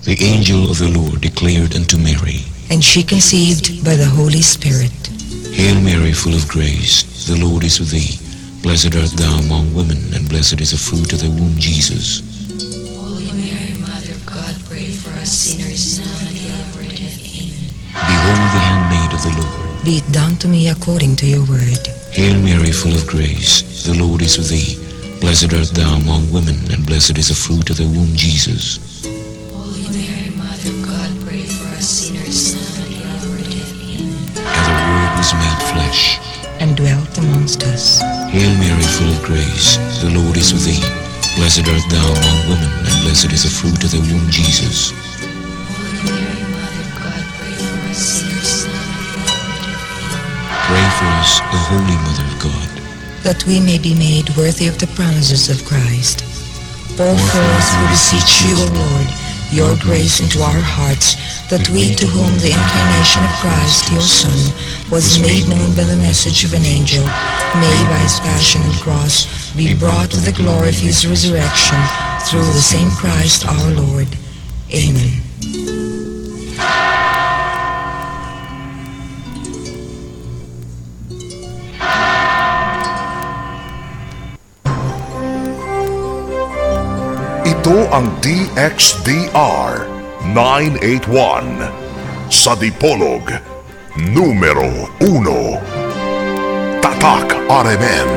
The angel of the Lord declared unto Mary, and she conceived by the Holy Spirit. Hail Mary, full of grace, the Lord is with thee. Blessed art thou among women, and blessed is the fruit of thy womb, Jesus. Holy Mary, Mother of God, pray for us sinners now and at the hour of death. Amen. Behold the handmaid of the Lord. Be it done to me according to your word. Hail Mary, full of grace, the Lord is with thee. Blessed art thou among women, and blessed is the fruit of thy womb, Jesus. Holy Mary, Mother of God, pray for us sinners now and at the hour of death. Amen. And the Word was made flesh, And dwelt amongst us. Hail Mary, full of grace, the Lord is with thee. Blessed art thou among women, and blessed is the fruit of thy womb, Jesus. Holy Mary, Mother of God, pray for us sinners now and at the hour of death. Amen. Pray for us, O Holy Mother of God. That we may be made worthy of the promises of Christ. Pour forth, we beseech you, O Lord, your grace into our hearts, that we, to whom the incarnation of Christ, your Son, was made known by the message of an angel, may by his passion and cross be brought to the glory of his resurrection, through the same Christ our Lord. Amen. Ito ang DXDR 981 sa Dipolog numero 1. Tatak RMN.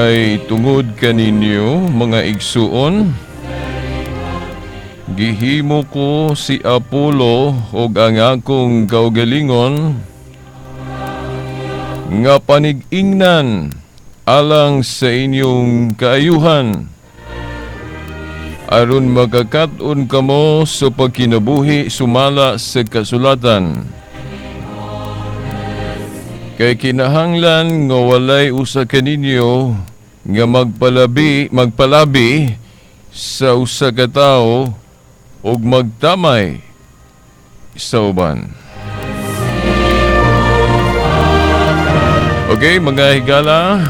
Kay tungod kaninyo mga igsuon, gihimo ko si Apollo ug ang akong kaugalingon nga panig-ingnan alang sa inyong kaayuhan aron makakat-on kamo sa pagkinabuhi sumala sa kasulatan. Kay kinahanglan nga walay usa kaninyo nga magpalabi sa usa ka tawo ug magtamay sa uban. Okay, mga higala,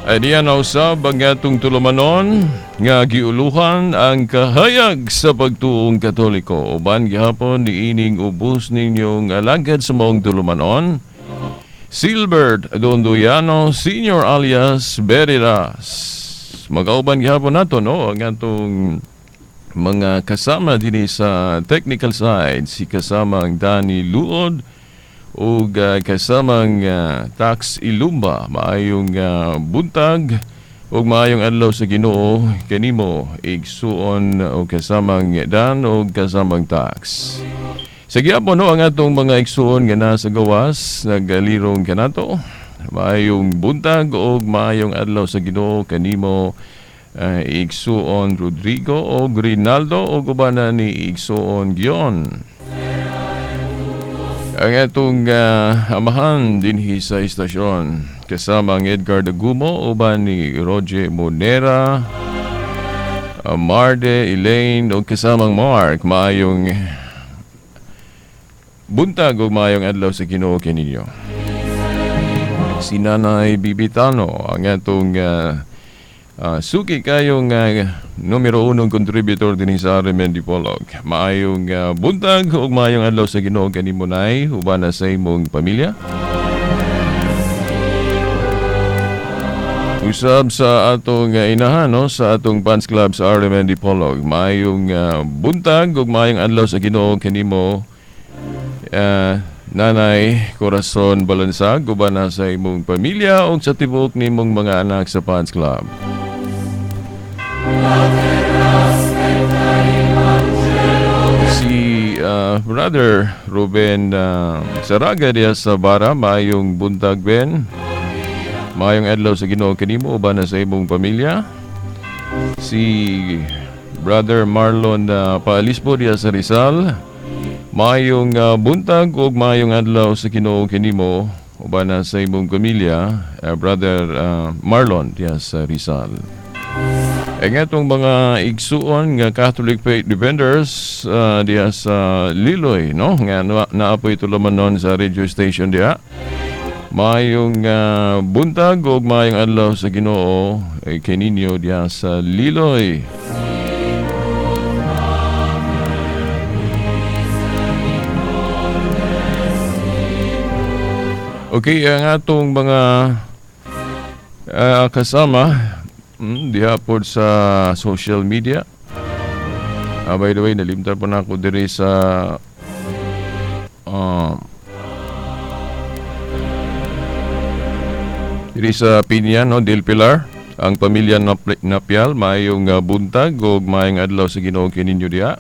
ay diyan na usab ang atong tulumanon nga giuluhan ang kahayag sa pagtuong Katoliko. Uban gihapon niining ubos ninyong alagad sa maong tulumanon, Silbert Dondoyano Sr. alias Beriras. Magauban gihapon nato no ang atong mga kasama din sa technical side, si kasamang Danny Luod o kasamang Tax Ilumba. Maayong buntag o maayong adlaw sa Ginoo kanimo igsuon o kasamang Dan o kasamang Tax. Sige po no ang atong mga igsuon nga nasa gawas nagalirong kanato. Maayong buntag o maayong adlaw sa Ginoo kanimo igsuon Rodrigo o Grinaldo o gubana ni igsuon Gion. Ang atong amahan dinhi sa istasyon kasama ang Edgar Dagumo uban ni Roger Monera, Marde, Elaine o kasamang Mark. Maayong buntag o maayong adlaw sa Ginoo kaninyo. Si Nanay Bibitano ang atong suki kayong numero 1 contributor din sa RMN Dipolog. Maayong buntag o maayong adlaw sa Ginoo kanimo nay uban na sa imong pamilya. Usab sa atong inahan no sa atong fans club sa RMN Dipolog. Maayong buntag o maayong adlaw sa Ginoo kanimo Nanay Corazon Balansag uban na sa imong pamilya o sa tibok nimong mga anak sa fans club. Si Brother Ruben Saraga diya sa Bara, maayong buntag Ben. Maayong adlaw sa Ginoo kanimo uban na sa imong pamilya. Si Brother Marlon Paalispo diya sa Rizal, maayong buntag ug maayong adlaw sa Ginoo kanimo uban na sa imong pamilya. Brother Marlon diya sa Rizal. Ang atong mga igsuon nga Catholic Faith Defenders diya sa Liloy no nga naapoy tulumanon sa radio station diya. Maayong buntag ug maayong adlaw sa Ginoo kaninyo diya sa Liloy. Okay, ang atong mga kasama diha po sa social media. By the way, nalimtan po na ako diri sa Piña, no, Del Pilar. Ang pamilya Napial, maayong buntag o maayong adlaw sa Ginoo kininyo diha.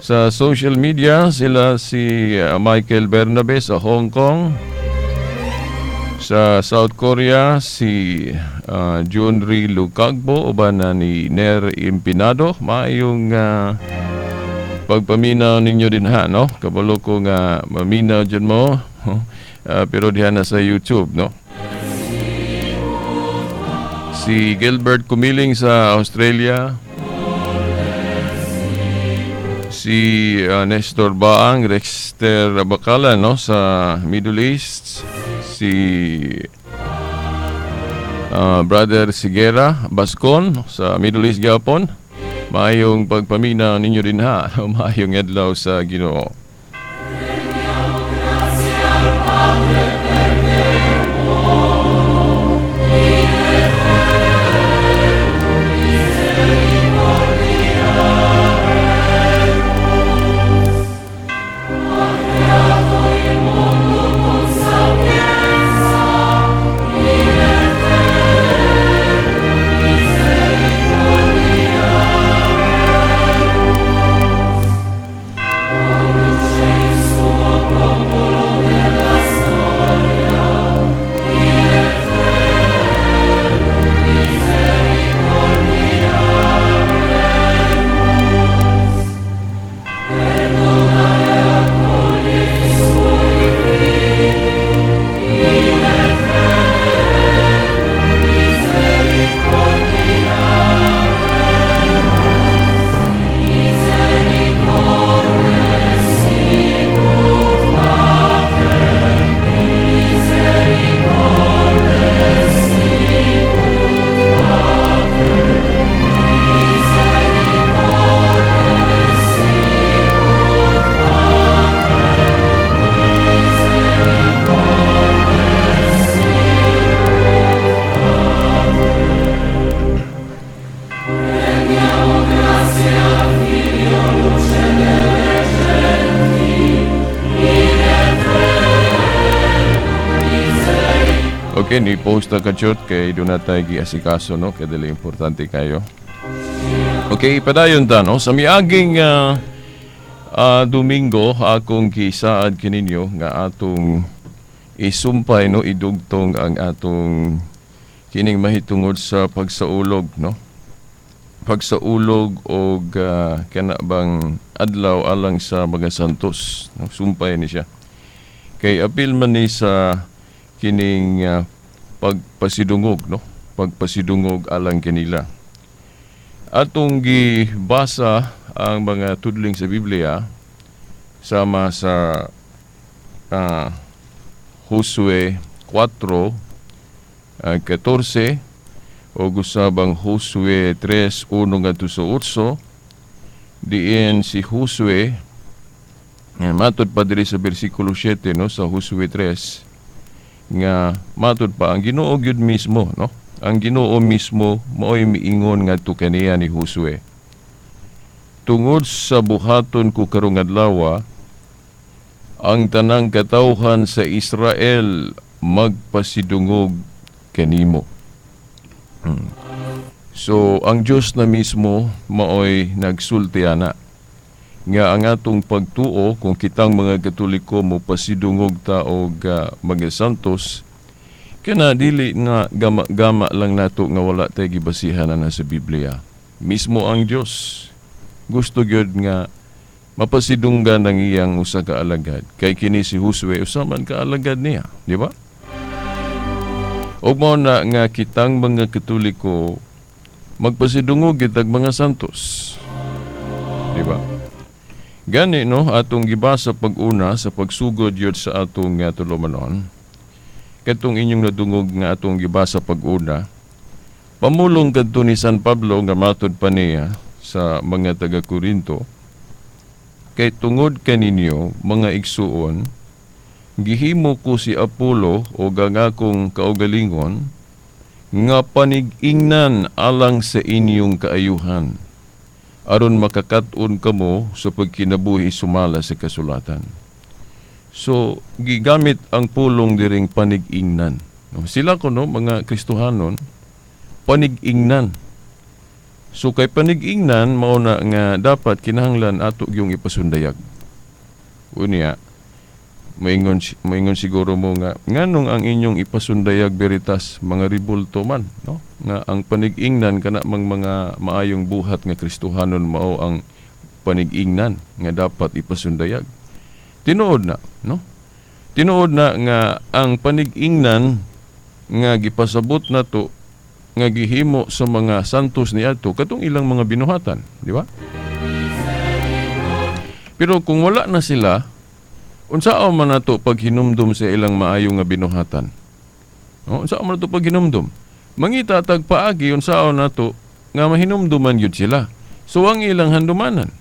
Sa social media, sila si Michael Bernabe sa Hong Kong. Sa South Korea, si Junri Lucagbo uban na ni Ner Impinado. Maayong pagpaminaw ninyo din ha, no? Kabalo ko nga maminaw dyan mo, pero diha na sa YouTube, no? Si Gilbert Kumiling sa Australia. Si Nestor Baang, Rexter Bacala, no? Sa Middle East. Si Brother Sigera Bascon sa Middle East Gapon. Maayong pagpamina ninyo din ha. Maayong adlaw sa Ginoo. Okay, ni-post na kachot kay doon na tayo giasikaso, no? Kaya dali importante kayo. Okay, padayon ta, no? Sa miaging Domingo, akong gisaad kininyo nga atong isumpay, no? Idugtong ang atong kining mahitungod sa pagsaulog, no? Pagsaulog o kana bang adlaw alang sa mga santos, no? Sumpay ni siya. Kay apil man ni sa kining pagpasidungog, no? Pagpasidungog alang kanila. Atong gibasa ang mga tudling sa Biblia sama sa Josue 4, 14 o gusabang Josue 3, 1-8. Diin si Josue, matod pa diri sa versikulo 7, no, sa Josue 3, nga matod pa ang Ginoo gyud mismo, no? Ang Ginoo mismo mao'y miingon ngadto kaniya ni Josue. Tungod sa buhaton ko karong adlaw, ang tanang katawhan sa Israel magpasidungog kanimo. So ang Dios na mismo mao'y nagsultiana nga ang atong pagtuo kung kitang mga Katoliko mo pasidungog ta og mga santos kana dili na gama lang nato nga wala tay gibasihan na sa Biblia. Mismo ang Dios gusto gyud nga mapasidunggan ng iyang usa ka alagad. Kay kini si Josue usaman ka alagad niya, di ba? Og mao na nga kitang mga Katoliko magpasidungog kitag mga santos. Di ba? Gani, no, atong gibasa pag-una sa pagsugod yun sa atong tulumanon. Katong inyong nadungog nga atong gibasa pag-una, pamulong kadto ni San Pablo nga matod pa niya sa mga taga-Korinto, kay tungod kaninyo, mga igsuon, gihimo ko si Apollo o gangakong kaugalingon, nga panig-ingnan alang sa inyong kaayuhan, aron makakaton kamo sa pagkinabuhi sumala sa kasulatan. So, gigamit ang pulong diring panig-ingnan. Sila ko, no, mga Kristohanon, panig-ingnan. So, kay panig-ingnan, mauna nga dapat kinahanglan ato yung ipasundayag. Unya, maingon siguro mo nga, nganong ang inyong ipasundayag veritas, mga ribulto man, no? Nga ang panig-ingnan kana mga maayong buhat nga Kristohanon mao ang panig-ingnan nga dapat ipasundayag. Tinuod na, no? Tinuod na nga ang panig-ingnan nga gipasabot nato nga gihimo sa mga santos niadto katong ilang mga binuhatan, di ba? Pero kung wala na sila, unsao man nato paghinumdum sa ilang maayong nga binuhatan? No, unsao man nato paghinumdum? Mangita tag paagi unsao nato nga mahinumduman gyud sila. So ang ilang handumanan.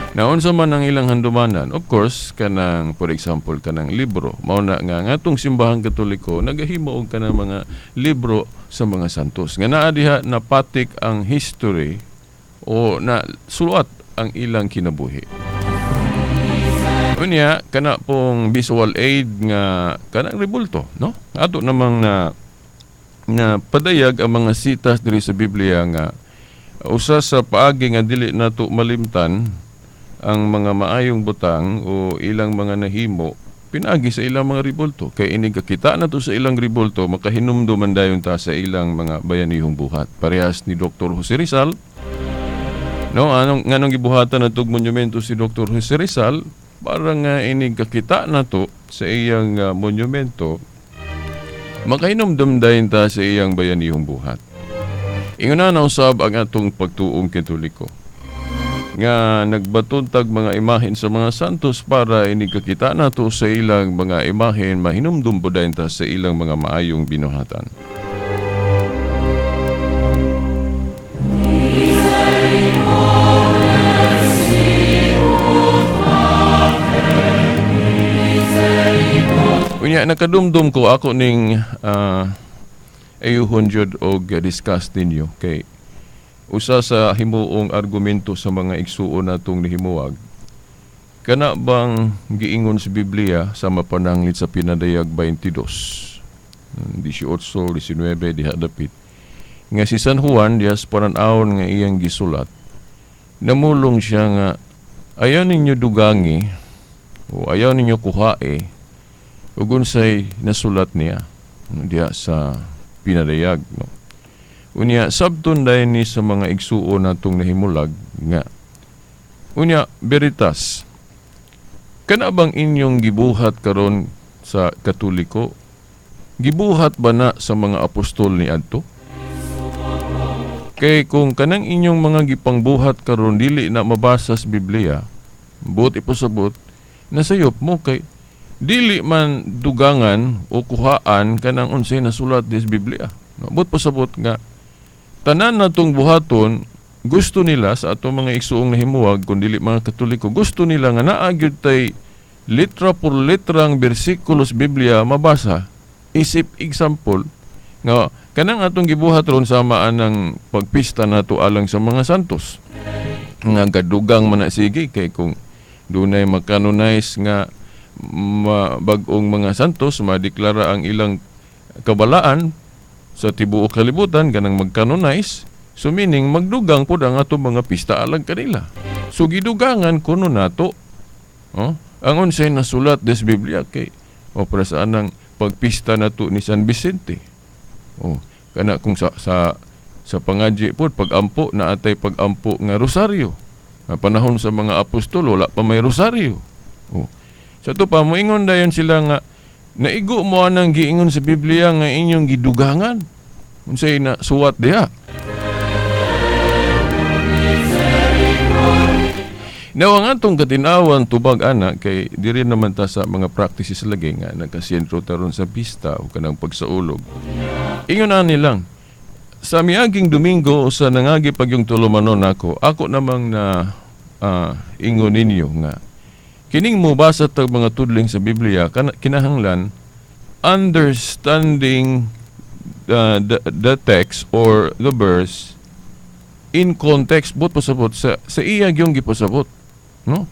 Na unsa man ang ilang handumanan, of course, kanang for example kanang libro. Mao na nga ngatong simbahang Katoliko nagahimo og kanang mga libro sa mga santos. Nga naa diha napatik ang history o na sulat ang ilang kinabuhi. Unya, kana pong visual aid nga kanang rebulto, no? Ato namang na padayag ang mga sitas diri sa Biblia nga usa sa paagi nga dili nato malimtan ang mga maayong butang o ilang mga nahimo pinagi sa ilang mga rebulto. Kay ining kakita na to sa ilang rebulto makahinumduman dayon ta sa ilang mga bayanihong buhat. Parehas ni Dr. Jose Rizal, no, nganong gibuhatan na tog monumento si Dr. Jose Rizal para nga ining kakita na to sa iyang monumento makahinumdum dayon ta sa iyang bayanihong buhat. Ingon na usab ang atong pagtuong Katoliko nga nagbatuntag mga imahen sa mga santos para inikakita nato sa ilang mga imahen mahinumdum po dayon ta sa ilang mga maayong binuhatan. Unya nakadumdum ko ako ning ayuhon jud og discuss ninyo kay usa sa himuong argumento sa mga igsuon natong nihimuwag kana bang giingon sa Biblia sa mapananglit sa Pinadayag 22, 18, 19 diha dapit, nga si San Juan diha sa pananaon nga iyang gisulat, namulong siya nga ayaw ninyo dugangi o ayaw ninyo kuhae ug unsay nasulat niya diha sa Pinadayag, no. Unya sabton dayon ni sa mga igsuon natong nahimulag nga unya veritas, kana bang inyong gibuhat karon sa Katoliko, gibuhat ba na sa mga apostol ni adto? Kay kung kanang inyong mga gipangbuhat karon dili na mabasa sa Biblia, buot ipasabot nasayop mo kay dili man dugangan o kuhaan kanang unsay nasulat sa Biblia. No, buot pasabot nga tanan natong buhaton gusto nila sa atong mga igsuong nahimuwag kung dili mga Katoliko, gusto nila nga naa gyud tay litra por litrang bersikulo sa Biblia mabasa. Isip example nga kanang atong gibuhat ron samaan ng pagpista nato alang sa mga santos. Nga gadugang man na sige kay kung dunay mag-canonize nga bag-ong mga santos, madeklara ang ilang kabalaan sa tibuok kalibutan kanang mag-canonize, so meaning magdugang pod ang atong mga pista alang kanila. So gidugangan kuno nato ang unsay nasulat des Biblia kay o para sa anang pagpista nato ni San Vicente. Kana kung sa pangadji pod pagampo na atay pagampo nga rosaryo. Nga panahon sa mga apostol wala pa may rosaryo. Sa to pa moingon dayon sila nga naigo mo anang giingon sa Biblia nga inyong gidugangan. Unsay na suwat diha? Now, ang atong katinawan tubag ana kay diri naman ta sa mga practices lagi nga nagkasentro taron sa pista o kanang pagsaulog. Ingon na nilang sa miaging Domingo sa nangagi pagyong tulumanon ako namang na ingon ninyo nga kining mo basa tag mga tudling sa Biblia kinahanglan understanding the text or the verse in context but pasabot sa iya gyung gipasabot, no?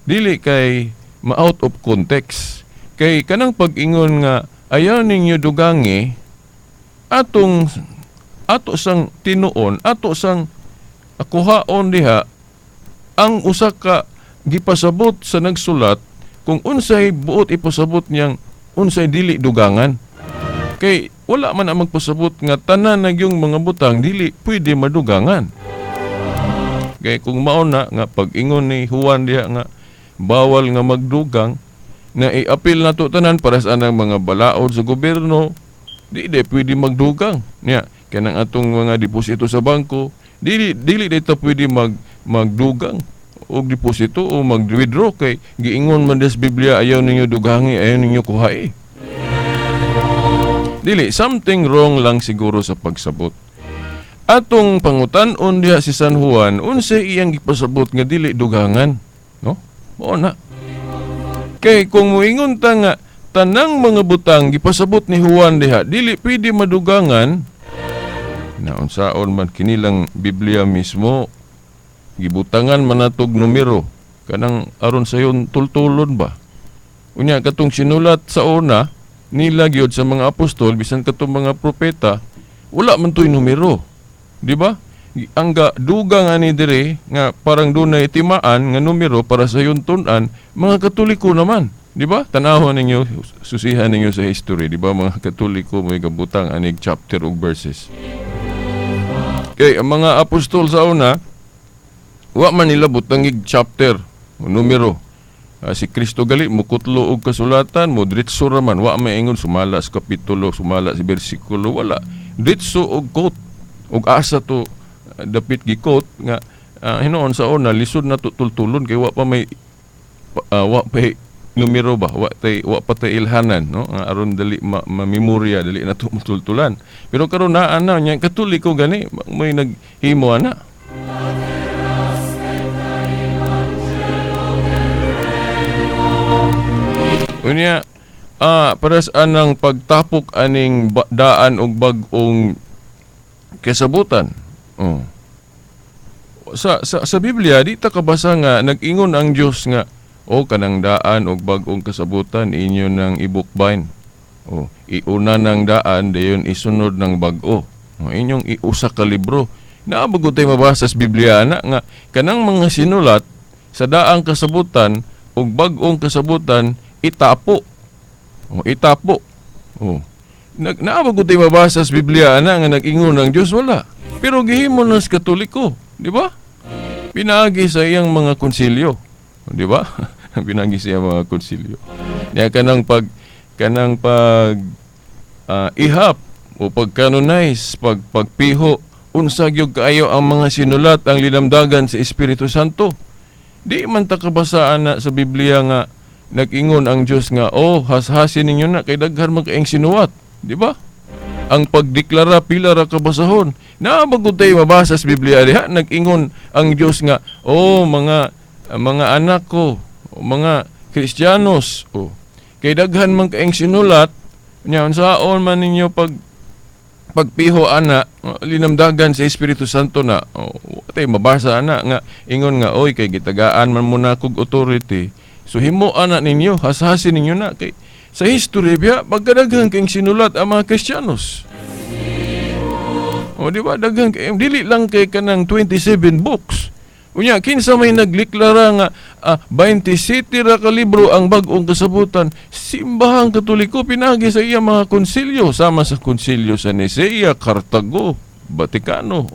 Dili kay ma-out of context. Kay kanang pag-ingon nga ayaw ninyo dugangi ato sang tinuon, ato sang kuhaon diha ang usa ka gipasabot sa nagsulat kung unsay buot ipasabot niyang unsay dili dugangan. Kay wala man ang magpasabot nga tanan na yung mga butang dili pwede madugangan. Kay kung mauna nga pag-ingon ni Juan diha nga bawal nga magdugang na i-apil nato tanan para sa anang mga balaod sa gobyerno, di pwede magdugang. Nya kanang atong mga deposito sa bangko, dili dito pwede magdugang og deposito o mag-withdraw kay giingon man des Biblia ayaw ninyo dugangi, ayaw ninyo kuhae. Dili, something wrong lang siguro sa pagsabot. Atong pangutan-on diha si San Juan, unsay iyang gipasabot nga dili dugangan, no? Mao na. Kay kung moingon ta nga tanang mga butang gipasabot ni Juan diha, dili pwede madugangan, na unsaon man kinilang Biblia mismo gibutangan man natog numero kanang aron sayon tultulon ba. Unya katong sinulat sa una nila gyud sa mga apostol bisan katong mga propeta wala man toy numero, di ba? Ang dugang ani dire nga parang dunay timaan nga numero para sa yuntun-an mga Katoliko naman, di ba? Tanawon ninyo, susihan ninyo sa history, di ba? Mga Katoliko may gabutang anig chapter ug verses. Kay ang mga apostol sa una wa man nila butangig chapter o numero. Si Kristo gali mukutlo og kasulatan mo diretso ra man, wa maingon sumala sa kapitulo, sumala sa bersikulo, wala. Diretso og quote og asa to dapit gi-quote nga hinuon sa una lisod na tultulon kay wa pa may wa pa numero ba, wa pa tay ilhanan, no? Aron dali memorya, dali na tultulan. Pero karon naa na nya Katoliko gani may naghimo ana. Unya, para sa anang pagtapok aning daan og bag-ong kasabutan. Sa Biblia di ta kabasa nga nag-ingon ang Dios nga O kanang daan og bag-ong kasabutan inyo nang ibukbayn. O iuna ng daan dayon isunod ng bag-o. O inyong iusa ka libro. Naabag tay mabasa sa Biblia na nga kanang mga sinulat sa daang kasabutan og bag-ong kasabutan itapo. O itapo. O naabag tay mabasa sa Biblia na nga nag-ingon ng Dios wala. Pero gihimo na sa Katoliko, di ba? Pinaagi sa iyang mga konsilyo. Di ba? Pinagi siya mga konsilyo. Niya kanang ihap o pag-canonize, pagpiho, unsa gyud kaayo ang mga sinulat ang linamdagan sa Espiritu Santo. Di man ta kabasaan na sa Biblia nga nag-ingon ang Dios nga hashasin ninyo na kay daghan man kaayong sinuwat, di ba? Ang pagdeklara pila ra kabasahon. Naabagod tayo mabasa sa Biblia diha nag-ingon ang Dios nga mga anak ko, mga Kristiyanos, kay daghan man kaayong sinulat, nya unsaon man ninyo pagpiho ana linamdagan sa Espiritu Santo na tay mabasa ana nga ingon nga oy kay gitagaan man mo na kog authority, so himo ana ninyo hashasin ninyo na kay sa history biya pagkadaghan kaayong sinulat ang mga Kristiyanos. O di ba daghan kay dili lang kay kanang 27 books. Unya kinsa may nagliklara nga 27 ra ka libro ang bag-ong kasabutan. Simbahang Katoliko pinagi sa iya mga konsilyo sama sa konsilyo sa Nicea, Cartago, Vaticano.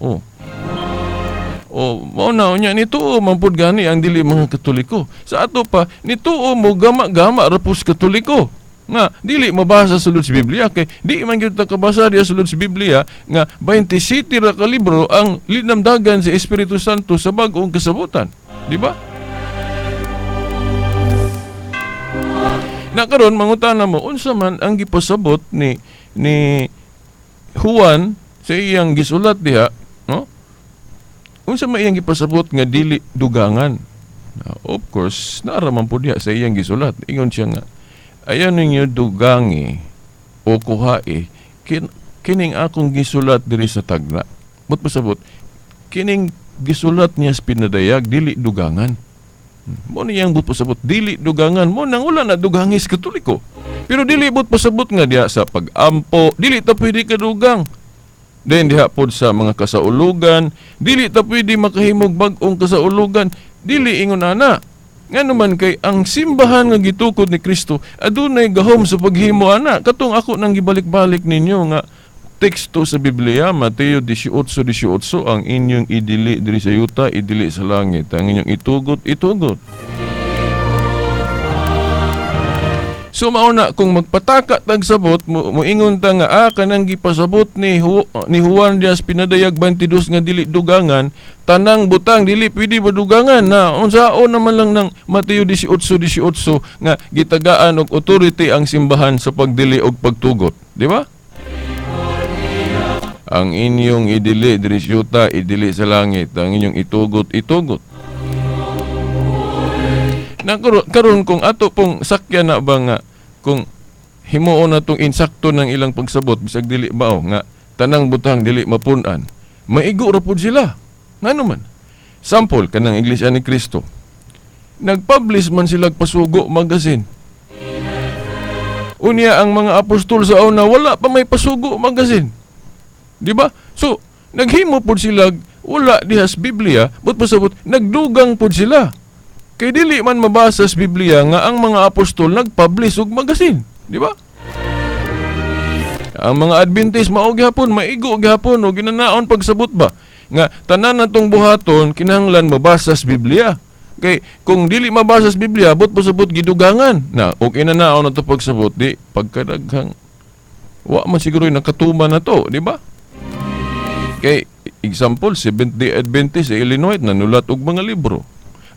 Mao na unya nituo man pud gani ang dili mga Katoliko. Sa ato pa nituo mo gama-gama ra pus Katoliko. Nga dili mabasa sulod sa Biblia kay di man gyud ta kabasa diya sulod sa Biblia nga 27 ra ka libro ang linamdagan sa Espiritu Santo sa bag-ong kasabutan, di ba? Na karon mangutana mo unsa man ang gipasabot ni Juan sa iyang gisulat diha, no? Unsa man iyang gipasabot nga dili dugangan? Of course, naaraman po diha sa iyang gisulat. Ingon siya nga ayaw ninyo dugangi o kuhai kining akong gisulat diri sa tagna. But pasabot, kining gisulat niya sa pinadayag, dili dugangan. Mo niyang but pasabot, dili dugangan. Mo nang wala na dugangis Katoliko. Pero dili but pasabot nga diha sa pag-ampo, dili ta pwede kadugang. Then diha pod sa mga kasaulugan, dili ta pwede makahimog bag-ong kasaulugan, dili ingon ana. Nga naman kay ang simbahan nga gitukod ni Kristo adunay gahom sa paghimo ana. Katong ako nang gibalik-balik ninyo nga teksto sa Biblia, Mateo 18:18, ang inyong idili diri sa yuta, idili sa langit. Ang inyong itugot. So mauna kung magpataka tag sabot moingon ta nga kanang gipasabot ni Juan Diaz pinadayag 22 nga dili dugangan, tanang butang dili pwede madugangan na unsaon naman lang ng Mateo 18:18 nga gitagaan og authority ang simbahan sa pagdili og pagtugot, di ba? Ang inyong idili diri sa yuta, idili sa langit, ang inyong itugot. Karon kung ato pong sakyan na ba nga kung himuon na itong insakto ng ilang pagsabot bisag dili bao nga tanang butang dili mapunan, maigo ra pud sila. Ngano man? Sample kanang Iglesia ni Cristo. Nagpublish man sila pasugo magazine. Unya ang mga apostol sa una wala pa may pasugo magazine. Di ba? So naghimo pud sila wala diha sa Biblia, but pasabot nagdugang pud sila. Kay dili man mabasa sa Biblia nga ang mga apostol nagpublish og magazine, di ba? Ang mga Adventist mao gihapon, maigo gihapon o ginanaon pagsabot ba nga tanan natong buhaton kinahanglan mabasa sa Biblia. Kay kung dili mabasa sa Biblia, but pasabot gidugangan na og inanaon nato pagsabot di pagkadaghang wa man siguro nakatuman na to, di ba? Kay example, Seventh-day Adventist sa Illinois nanulat og mga libro.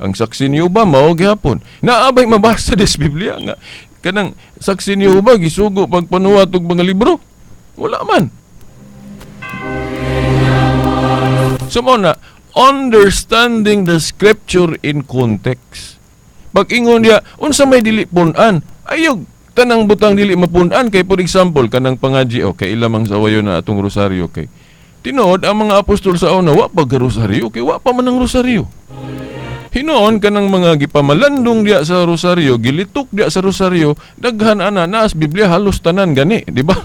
Ang saksi ni Uba mao gihapon. Naabay mabasa des Biblia nga kanang saksi ni Uba gisugo pagpanuwat og mga libro. Wala man. So mo na understanding the scripture in context. Pag ingon niya unsa may dili punan, ayog tanang butang dili mapunan kay for example kanang pangadji okay ilamang sawayo na atong rosaryo kay tinuod ang mga apostol sa una wa pa rosaryo kay wa pa man ang rosaryo. Hinoon kanang mga gipamalandong diya sa rosaryo, gilitok diya sa rosaryo, daghan ana naas Biblia halos tanan gani, di ba?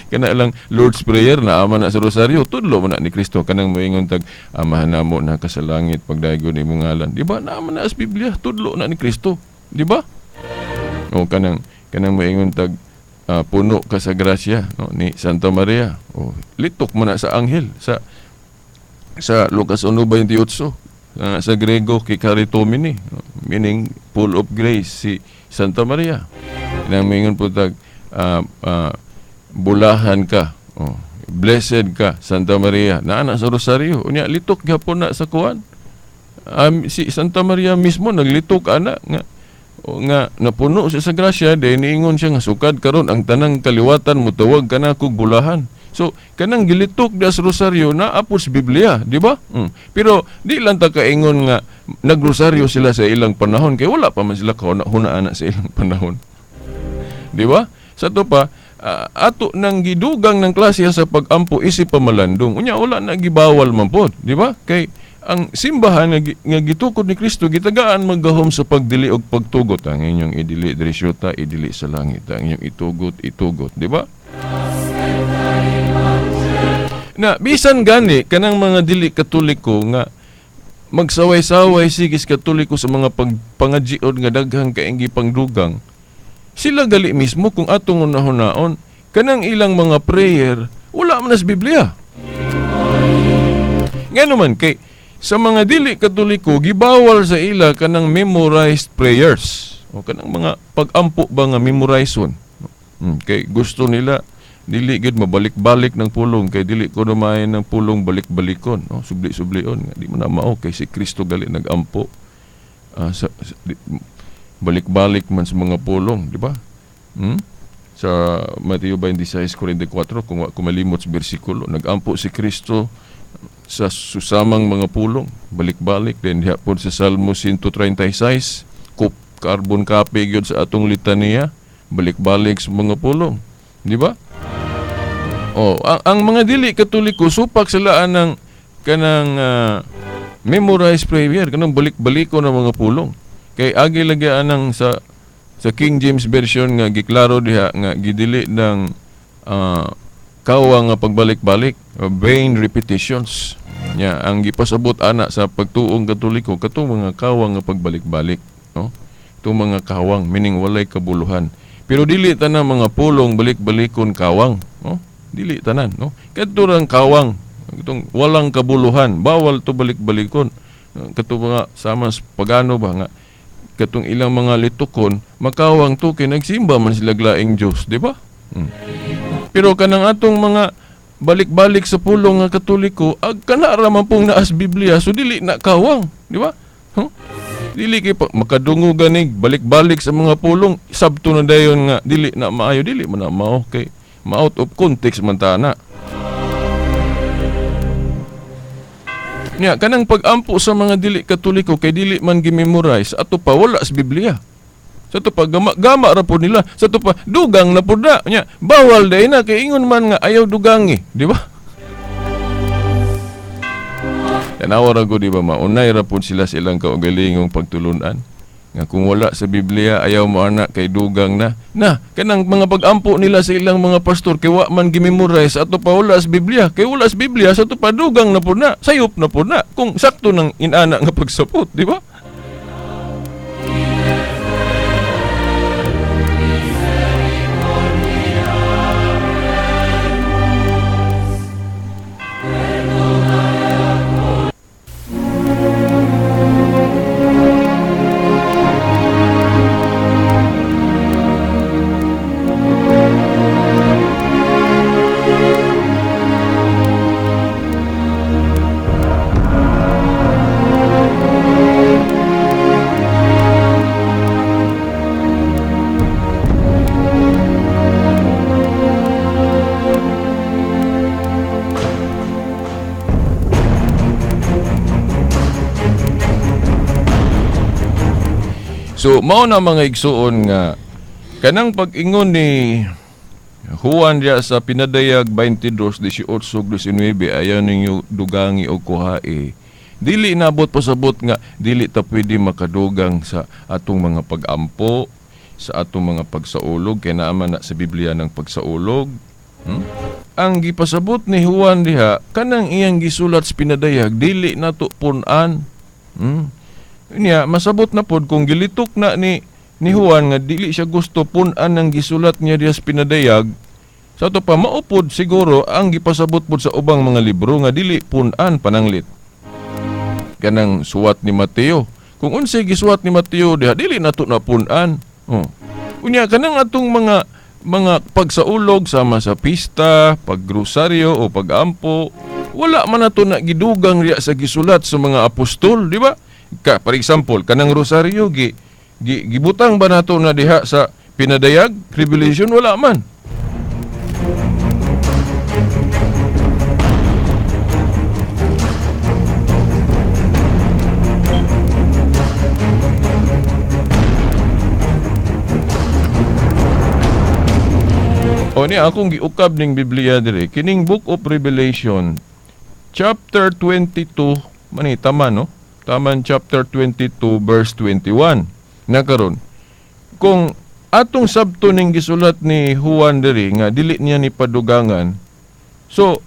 Kana lang Lord's Prayer na ama na sa rosaryo, tudlo man na ni Kristo kanang moingon tag amahan namo na ka sa langit pagdaygon imong ngalan. Di ba? Naama na sa Biblia, tudlo na ni Kristo, di ba? O kanang moingon tag puno ka sa grasya, no, ni Santa Maria. O litok man na sa anghel sa Lucas 1:28. Sa Grego, Kikaritomini, meaning full of grace, si Santa Maria. Mingon po tag, bulahan ka, blessed ka, Santa Maria, na anak sa rosaryo. Unya, litok gapon na sa kuwan. Si Santa Maria mismo, naglitok anak, nga napuno siya sa grasya, dahil niingon siya nga sukad karon ang tanang kaliwatan mo, tawag ka na kong bulahan. So, kanang gilitok da sa rosaryo na apos Biblia, di ba? Pero di lang ta kaingon nga nagrosaryo sila sa ilang panahon kay wala pa man sila hunaan sa ilang panahon. Di ba? Sa to pa ato nang gidugang ng klase sa pagampo isip pamalandong. Unya wala na gibawal man pod, di ba? Kay ang simbahan nga gitukod ni Kristo gitagaan maggahom sa pagdili og pagtugot. Ang inyong idili diri syuta, idili sa langit. Ang inyong itugot, di ba? Na bisan gani kanang mga dili katoliko nga magsaway-saway sigis katoliko sa mga pangadjiod nga daghang kainggi pangdugang, sila gali mismo kung atong unahunaon kanang ilang mga prayer wala man sa Biblia. Ngano man kay sa mga dili katoliko gibawal sa ila kanang memorized prayers o kanang mga pagampo ba nga memorizon. Kay gusto nila dili gid mabalik-balik ng pulong kay dili ko naman ng pulong balik-balikon, no? Subli-sublion nga di mo na mao kay si Kristo gali nagampo balik-balik man sa mga pulong, di ba? Sa Mateo 26:44 kung malimot sa bersikulo, nagampo si Kristo sa susamang mga pulong balik-balik. Then hapon sa Salmo 136 carbon copy gyud sa atong litanya balik-balik sa mga pulong, di ba? Ang mga dili katoliko supak sila ng kanang memorized prayer, kanang balik-baliko ng mga pulong. Kay agi lagi anang sa King James version nga giklaro diha nga gidili ng kawang nga pagbalik-balik, vain repetitions. Nya ang gipasabot ana sa pagtuong katoliko katong mga kawang nga pagbalik-balik, no? Itong mga kawang meaning walay kabuluhan. Pero dili tanan mga pulong balik-balikon kawang, no? Dili tanan, no? Kadturang kawang, itong walang kabuluhan, bawal to balik-balikon. Katong mga sama pagano ba nga katong ilang mga litukon, makawang to kay nagsimba man sila glaing Dios, di ba? Pero kanang atong mga balik-balik sa pulong nga katoliko, ag kana ra man pong naas Biblia, so dili na kawang, di ba? Dili kay makadungog ganig balik-balik sa mga pulong, sabto na dayon nga dili na maayo, dili man na mao kay ma-out of context man ta na. Nya kanang pagampo sa mga dili katoliko kay dili man gi-memorize ato pa wala sa Biblia. Sa to pa gama ra pud nila, sa to pa dugang na pud na. Nya bawal day na kay ingon man nga ayaw dugangi, di ba? Tanawa ra ko di ba maunay ra pud sila sa ilang kaugalingong pagtulunan. Nga kung wala sa Biblia ayaw mo anak kay dugang na kanang mga pag-ampo nila sa ilang mga pastor kay wa man gi-memorize ato pa wala sa Biblia kay wala sa Biblia sa to pa dugang na pud na sayop na pud na kung sakto nang inana nga pagsapot, di ba? So, mao na mga igsuon nga kanang pag-ingon ni Juan diya sa pinadayag 22:18-19 ayaw ninyo dugangi o kuhae. dili nabot pasabot nga dili ta pwede makadugang sa atong mga pag-ampo, sa atong mga pagsaulog kay naman na sa Biblia ng pagsaulog. Ang gipasabot ni Juan diha kanang iyang gisulat sa pinadayag dili nato pun-an. Unya masabot na pod kung gilitok na ni Juan nga dili siya gusto pun-an ang gisulat niya diha sa pinadayag. Sa ito pa, maupod siguro ang gipasabot pod sa ubang mga libro nga dili pun-an pananglit. Kanang suwat ni Mateo. Kung unsay gisuwat ni Mateo diha, dili nato na pun-an. Unya kanang atong mga pagsaulog sama sa pista, paggrosaryo o pag-ampo, wala man nato na gidugang riya sa gisulat sa mga apostol, di ba? For example, kanang rosaryo gibutang ba nato na diha sa pinadayag, Revelation, wala man. O ni akong giukab ning Biblia dire kining Book of Revelation chapter 22 mani tama no? Taman chapter 22 verse 21. Na karon kung atong sabto ning gisulat ni Juan dire nga dili niya ni padugangan. So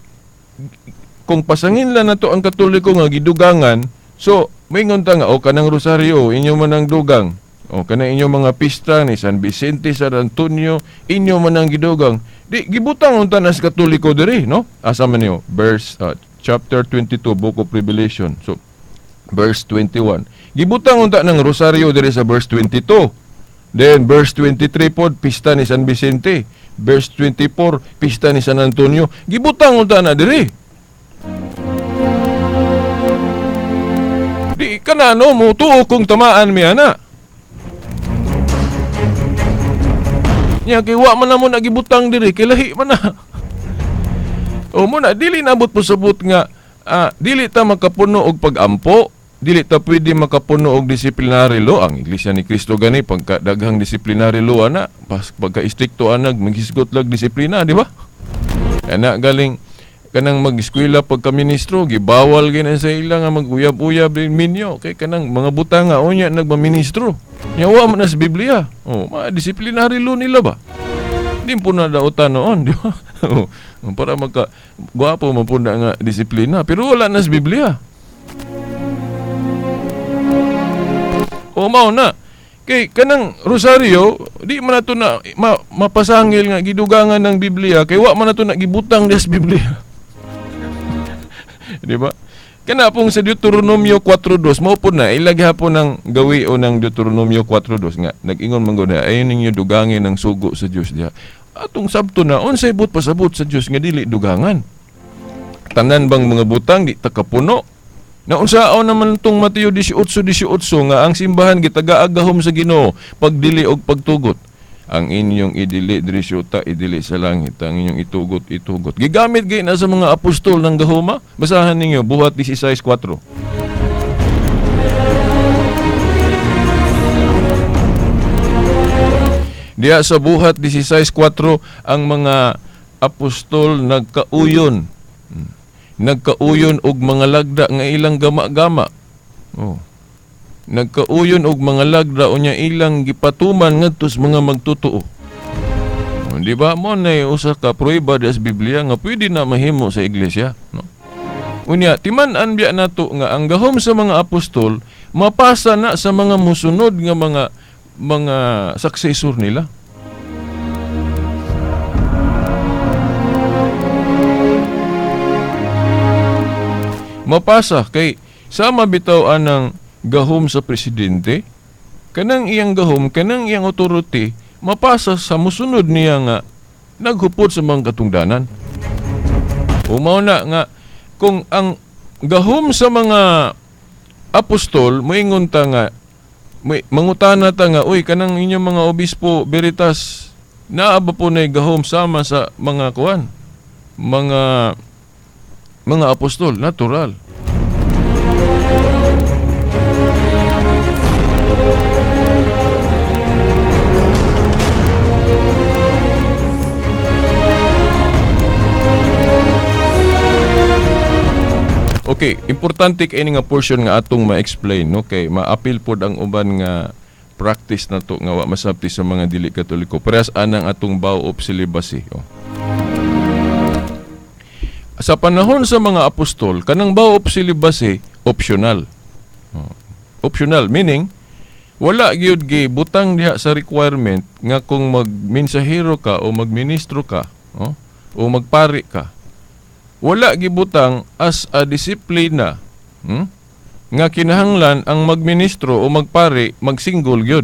kung pasangin lang nato ang Katoliko nga gidugangan, so moingon ta nga o kanang rosaryo inyo man ang dugang. O kana inyo mga pista ni San Vicente, San Antonio, inyo man ang gidugang. Di gibutang unta na sa Katoliko diri, no? Asa man niyo? Verse chapter 22 Book of Revelation. So verse 21. Gibutang unta ng rosaryo diri sa verse 22. Then verse 23 pod pista ni San Vicente. Verse 24 pista ni San Antonio. Gibutang unta na diri. Di kanano mo tuo kung tamaan mi ana. Nya kay wa man na mo nagibutang diri kay lahi man na. O mo na dili nabot pasabot nga dili ta makapuno og pag-ampo, dili ta pwede makapuno og disciplinary law. Ang Iglesia ni Cristo gani pagkadaghang disciplinary law ana, pagka-istrikto anag maghisgot lag disiplina, di ba? Ana galing kanang mag-eskwela pagka-ministro, gibawal gina sa ila nga mag-uyab-uyab din minyo kay kanang mga butanga unya nagmaministro. Yawa man na sa Biblia. Mga disciplinary law nila ba? Di po na dautan noon, di ba? Para gwapo man po na nga disiplina. Pero wala na sa Biblia. Mao na. Kay kanang rosaryo, di man nato na mapasangil nga gidugangan ng Biblia kay wa man nato na gibutang sa Biblia. Di ba? Kana pong sa Deuteronomio 4:2 mao pod na ilagi hapon ng gawi o ng Deuteronomio 4:2 nga nag-ingon man gud ayon ninyo dugangin ang sugo sa Dios diha. Atong sabto na unsay but pasabot sa Dios nga dili dugangan. Tanan bang mga butang di takapuno? Na unsaon naman tong Mateo 18:18 nga ang simbahan gitaga-agahom sa Ginoo pagdili og pagtugot. Ang inyong idili diri syuta idili sa langit, ang inyong itugot. Gigamit gay na sa mga apostol ng gahoma. Basahan ninyo Buhat 16:4. Diya sa Buhat 16:4 ang mga apostol nagkauyon og mga lagda nga ilang gama-gama. Nagkauyon og mga lagda unya ilang gipatuman ngadto sa mga magtotoo. Di ba mo na usa ka prueba sa Biblia nga pwede na mahimo sa iglesia, no? Unya timan-an biya nato nga ang gahom sa mga apostol mapasa na sa mga musunod nga mga successor nila. Mapasa kay sama bitaw anang gahom sa presidente, kanang iyang gahom, kanang iyang authority, mapasa sa musunod niya nga naghupot sa mga katungdanan. Umaw na nga, kung ang gahom sa mga apostol, moingon ta nga, mangutana ta nga, uy, kanang inyong mga obispo, veritas, naaba po na gahom sama sa mga kuwan, mga apostol, natural. Okay, importante kay nga portion nga atong ma-explain, no? Kay ma-appeal pod ang uban nga practice na to nga wa masabti sa mga dili Katoliko. Parehas anang atong vow of celibacy. Oh. Sa panahon sa mga apostol, kanang vow of celibacy optional. Oh. Optional meaning wala gyud gi butang diha sa requirement nga kung magmensahero ka o magministro ka, oh, o magpari ka. Wala gibutang as a disiplina nga kinahanglan ang magministro o magpari magsinggol gyud.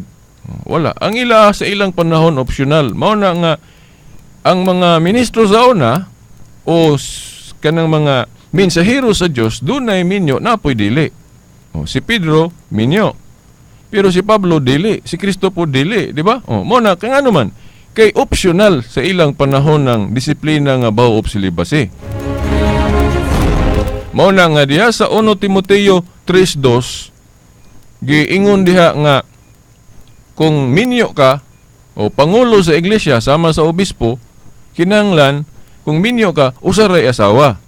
Wala. Ang ila sa ilang panahon optional. Mao na nga ang mga ministro sa una o kanang mga mensahero sa Dios dunay minyo na poy dili. Si Pedro minyo. Pero si Pablo dili, si Kristo po dili, di ba? Mao na kay ano man kay optional sa ilang panahon ng disiplina nga vow of celibacy. Mao na nga diha sa 1 Timoteo 3:2 giingon diha nga kung minyo ka o pangulo sa iglesia sama sa obispo, kinahanglan kung minyo ka usa ray asawa.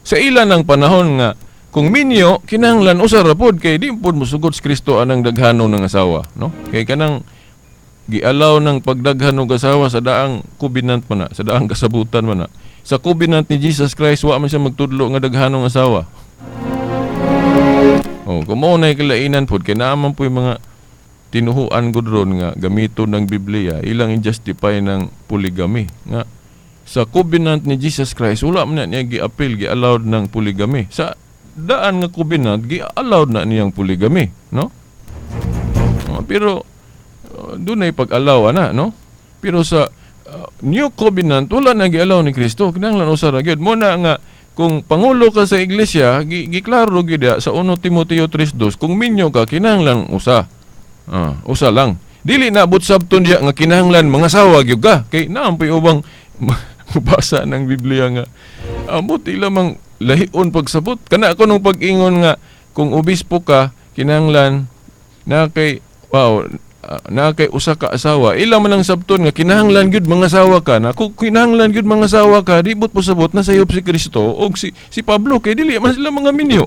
Sa ilan ng panahon nga kung minyo kinahanglan usa ra pod kay di pod mosugod sa Kristo anang daghanon ng asawa, no? Kay kanang gialaw ng pagdaghan og asawa sa daang covenant man na, sa daang kasabutan man na. Sa covenant ni Jesus Christ, wa man siya magtudlo nga daghanong asawa. Kung mao na kalainan pod, kaya naaman po yung mga tinuhuan gudron nga gamiton ng Biblia, ilang i-justify ng polygamy. Nga, sa covenant ni Jesus Christ, wala man na niya gi-appeal, gi-allowed ng polygamy. Sa daan nga covenant, gi-allowed na niyang polygamy. No? Pero, doon ay pag-allow na, no? Pero sa New Covenant, wala na gi-allow ni Kristo. Kinahanglan usa ra gyud. Mo na nga kung pangulo ka sa iglesia, giklaro gyud sa 1 Timoteo 3:2, kung minyo ka kinahanglan usa. Usa lang. Dili na abot sabton diya nga kinahanglan mga asawa gyud ka. Kay naampoy ubang mabasa ng Biblia nga amot ilamang lahion pagsabot. Kana ako nung pag-ingon nga kung obispo ka kinahanglan na kay na kay usa ka asawa, ila man ang sabton nga kinahanglan gyud mga asawa ka. Na kung kinahanglan gyud mga asawa ka, di but pasabot na sayop si Kristo o si Pablo kay dili man sila mga minyo.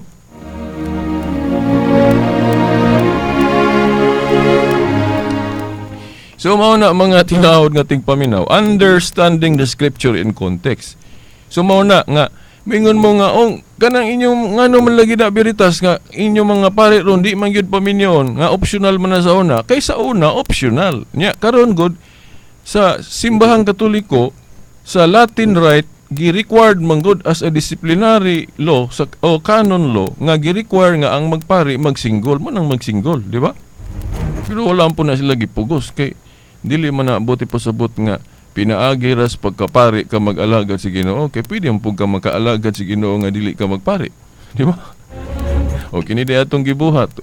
So mao na mga tinawod nga ting paminaw, understanding the scripture in context. So mao na nga mingon mo nga kanang inyong ngano man lagi na biritas nga inyong mga pare ron di man gyud paminyon nga optional man na sa una kay sa una optional nya karon god sa simbahang Katoliko sa Latin Rite gi-required man god as a disciplinary law sa o canon law nga gi-require nga ang magpari magsinggol man ang magsinggol, di ba? Pero wala po na sila gipugos kay dili man na buti pasabot nga pinaagi ras pagkapari ka mag-alagad si Ginoo, kay pwede mo ka magkaalagad si Ginoo nga dili ka magpari. Di ba? O kini di atong gibuhat.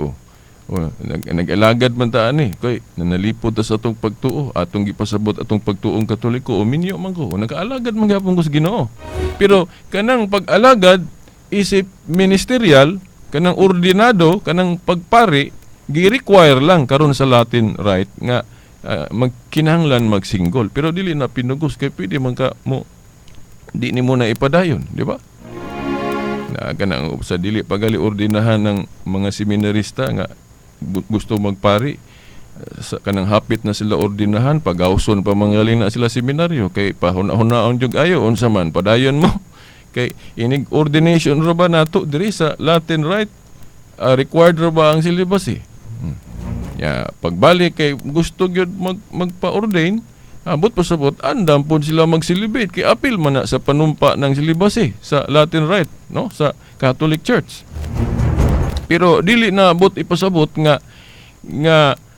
Nag-alagad man taan ni. Kay nanalipod ta sa atong pagtuo, atong gipasabot atong pagtuong Katoliko, o minyo man ko. Nag-alagad man gyapon ko sa Ginoo. Pero kanang pag-alagad isip ministerial, kanang ordinado, kanang pagpari, gi-require lang karon sa Latin Rite nga magkinahanglan magsinggol, pero dili na pinugos kay pwede man ka mo di ni mo na ipadayon, di ba? Na kanang sa dili pagali ordinahan ng mga seminarista nga gusto magpari sa kanang hapit na sila ordinahan, pagawson pa mangaling na sila seminaryo kay pahuna-hunaon jud ayo unsa man padayon mo kay inig ordination ra ba nato diri sa Latin Rite, required ra ba ang celibacy? Pagbalik kay gusto gyud magpa-ordain, abot pasabot andam pod sila mag-celebrate kay apil man na sa panumpa ng celibacy sa Latin Rite, no, sa Catholic Church. Pero dili na abot ipasabot nga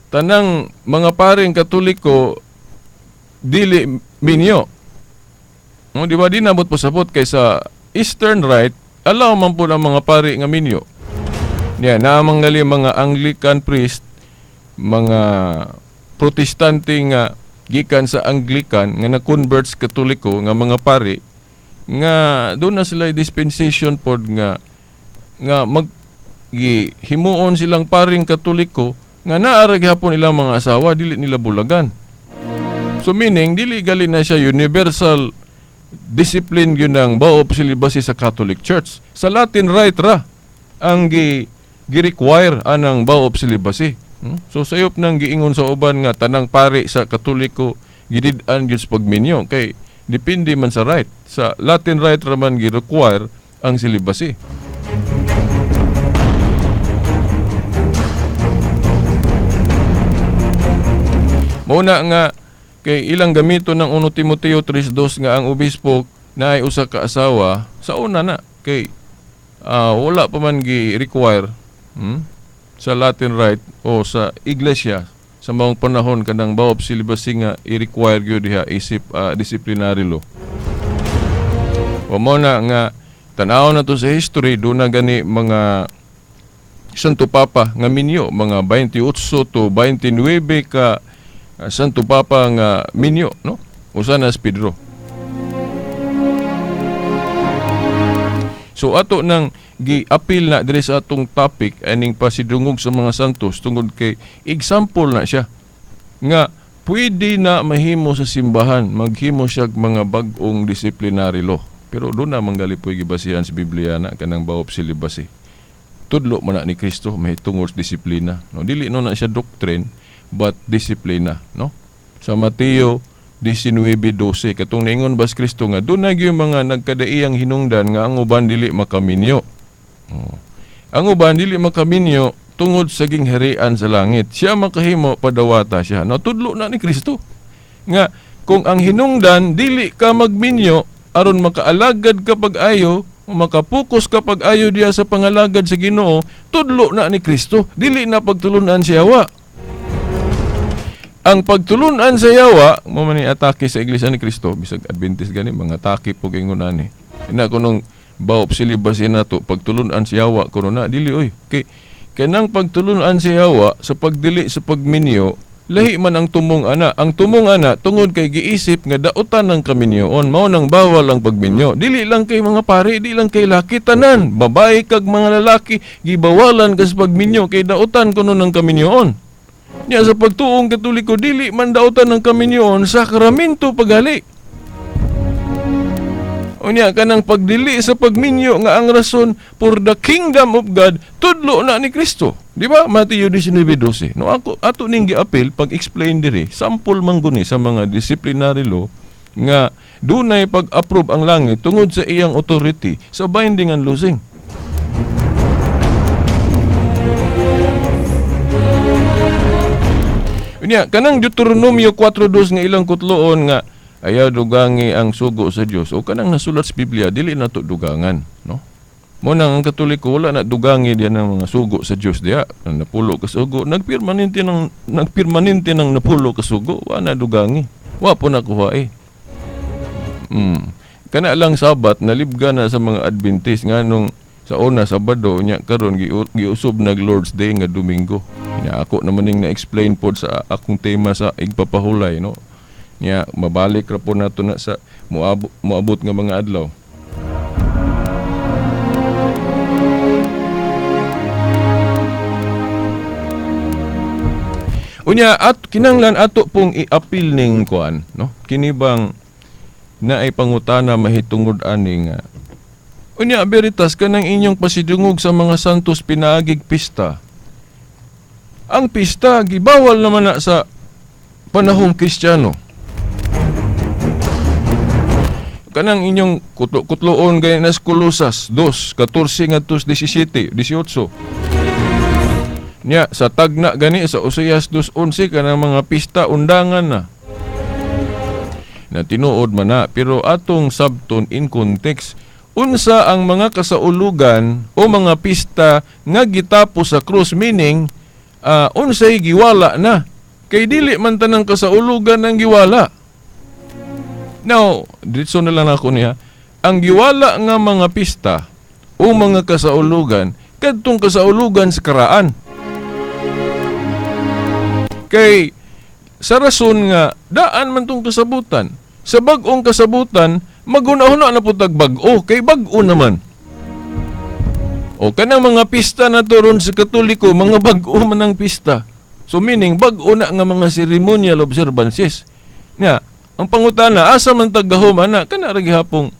tanang mga paring Katoliko dili minyo. No, di ba di na abot pasabot kay sa Eastern Rite allow man po ang mga pari nga minyo. Namang ngali mga Anglican priest, mga protestante nga gikan sa Anglican nga na-convert sa Katoliko nga mga pari nga doon na sila dispensation pod nga himuon silang paring Katoliko nga naara gyapon ilang mga asawa dili nila bulagan. So meaning dili gali na siya universal discipline yun ng bao celibacy sa Catholic Church. Sa Latin Rite ra ang gi-require anang bao celibacy. So sayop nang giingon sa uban nga tanang pari sa Katoliko gidid-an gyud sa pagminyo kay depende man sa rite. Sa Latin Rite ra man gi-require ang celibacy. Muna nga kay ilang gamito ng 1 Timoteo 3:2 nga ang obispo na ay usa ka asawa sa una na kay wala pa man gi-require sa Latin Rite o sa iglesia sa mga panahon kanang bao celibacy nga i-require gyud diha isip disciplinary law. O mo na nga tanaw na to sa history do na gani mga Santo Papa nga minyo mga 28 to 29 ka Santo Papa nga minyo, no? Usa na si Pedro. So ato nang gi-appeal na diri sa atong topic aning pasidungog sa mga santos tungod kay example na siya nga pwede na mahimo sa simbahan maghimo siya mga bag-ong disciplinary law. Pero doon na manggalipoy gibasihan sa Biblia na kanang bao celibacy. Tudlo man na ni Kristo mahitungod sa disiplina, no? Dili no na siya doctrine but disiplina, no? Sa Mateo 19:12 katong niingon bas Kristo nga doon na gyud mga nagkadaiyang hinungdan nga ang uban dili makaminyo. Ang uban dili makaminyo tungod sa gingharian sa langit. Siya makahimo padawata siya. No, tudlo na ni Kristo nga kung ang hinungdan dili ka magminyo aron makaalagad ka pag-ayo, makapokus ka pag-ayo diya sa pangalagad sa Ginoo, tudlo na ni Kristo. Dili na pagtulunan si Yawa. Ang pagtulunan sa Yawa, mo man ni atake sa Iglesia ni Kristo, bisag Adventist gani mga atake pug ingon ani. Ina kunong bao celibacy nato pagtulunan si Yawa kuno na dili oy. Kay kanang pagtulunan si Yawa sa pagdili sa pagminyo, lahi man ang tumong ana. Ang tumong ana tungod kay giisip nga dautan ng kaminyoon, mao nang bawal ang pagminyo. Dili lang kay mga pari, dili lang kay laki tanan, babae kag mga lalaki gibawalan kas pagminyo kay dautan kuno ng kaminyoon. Nya sa pagtuong Katoliko dili man dautan ng kaminyoon, sakramento pagali. Unya kanang pagdili sa pagminyo nga ang rason for the kingdom of God tudlo na ni Kristo. Di ba? Mateo 19:12. No, ato ning gi-appeal pag-explain diri, sample man guni sa mga disciplinary law nga dunay pag-approve ang langit tungod sa iyang authority sa binding and loosing. Unya kanang Deuteronomio 4:2 nga ilang kutloon nga ayaw dugangi ang sugo sa Dios o kanang nasulat sa Biblia dili nato dugangan, no? Mo nang ang Katoliko wala na dugangi diyan ng mga sugo sa Dios diya. Napulo ka sugo, nagpermanente ng napulo ka sugo, wa na dugangi. Wa po nakuha eh. Kana lang Sabat nalibga na sa mga Adventist nganong sa una Sabado nya karon giusob nag Lord's Day nga Domingo. Nya ako naman ning na-explain pod sa akong tema sa igpapahulay, no? Nya mabalik ra po nato na sa moabot nga mga adlaw. Unya at kinanglan ato pong i-appeal ning kuan, no? Kini bang na ay pangutana mahitungod aning unya veritas kanang inyong pasidungog sa mga santos pinaagig pista. Ang pista gibawal naman na sa panahong Kristiyano. Kanang inyong kutloon gaya nas Kolosas 2:14 ngadto 17, 18. Nya sa tagna gani sa Oseas 2:11 kanang mga pista undangan na. Na tinuod man na pero atong sabton in context unsa ang mga kasaulugan o mga pista nga gitapos sa cross, meaning unsay giwala na kay dili man tanang kasaulugan ang giwala. Now, dito na lang ako niya, ang giwala nga mga pista o mga kasaulugan kadtong kasaulugan sa karaan. Kay sa rason nga daan man tong kasabutan. Sa bag-ong kasabutan magunahuna na putag bag-o kay bag-o naman. O kanang mga pista na turon sa Katoliko, mga bag-o man ang pista. So meaning bag-o na nga mga ceremonial observances. Nga ang pangutana asa man taggahom ana kana ra gihapong